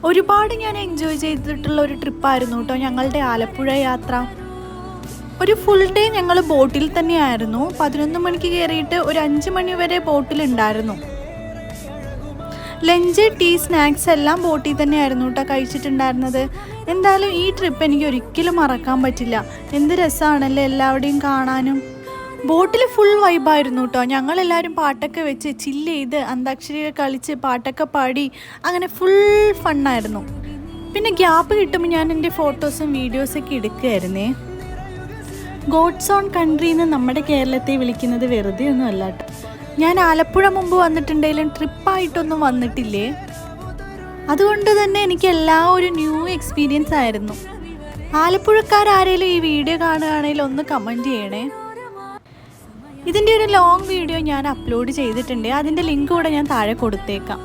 ഒരുപാട് ഞാൻ എൻജോയ് ചെയ്തിട്ടുള്ള ഒരു ട്രിപ്പായിരുന്നു കേട്ടോ ഞങ്ങളുടെ ആലപ്പുഴ യാത്ര. ഒരു ഫുൾ ഡേ ഞങ്ങൾ ബോട്ടിൽ തന്നെയായിരുന്നു. 11 മണിക്ക് കയറിയിട്ട് ഒരു 5 മണി വരെ ബോട്ടിലുണ്ടായിരുന്നു. ലഞ്ച്, ടീ, സ്നാക്സ് എല്ലാം ബോട്ടിൽ തന്നെയായിരുന്നു കേട്ടോ കഴിച്ചിട്ടുണ്ടായിരുന്നത്. എന്തായാലും ഈ ട്രിപ്പ് എനിക്ക് ഒരിക്കലും മറക്കാൻ പറ്റില്ല. എന്ത് രസമാണല്ലേ എല്ലാവരുടെയും കാണാനും. ബോട്ടിൽ ഫുൾ വൈബായിരുന്നു കേട്ടോ. ഞങ്ങളെല്ലാവരും പാട്ടൊക്കെ വെച്ച് ചില്ല് ചെയ്ത് അന്താക്ഷരി കളിച്ച് പാട്ടൊക്കെ പാടി അങ്ങനെ ഫുൾ ഫണ്ണായിരുന്നു. പിന്നെ ഗ്യാപ്പ് കിട്ടുമ്പോൾ ഞാൻ എൻ്റെ ഫോട്ടോസും വീഡിയോസൊക്കെ എടുക്കുമായിരുന്നേ. ഗോഡ്സ് ഓൺ കൺട്രി എന്ന് നമ്മുടെ കേരളത്തെ വിളിക്കുന്നത് വെറുതെ ഒന്നും അല്ല കേട്ടോ. ഞാൻ ആലപ്പുഴ മുമ്പ് വന്നിട്ടുണ്ടെങ്കിലും ട്രിപ്പായിട്ടൊന്നും വന്നിട്ടില്ലേ. അതുകൊണ്ട് തന്നെ എനിക്ക് എല്ലാം ഒരു ന്യൂ എക്സ്പീരിയൻസ് ആയിരുന്നു. ആലപ്പുഴക്കാരാരേലും ഈ വീഡിയോ കാണുകയാണെങ്കിൽ ഒന്ന് കമൻറ്റ് ചെയ്യണേ. ഇതിൻ്റെ ഒരു ലോങ് വീഡിയോ ഞാൻ അപ്ലോഡ് ചെയ്തിട്ടുണ്ട്. അതിൻ്റെ ലിങ്ക് കൂടെ ഞാൻ താഴെ കൊടുത്തേക്കാം.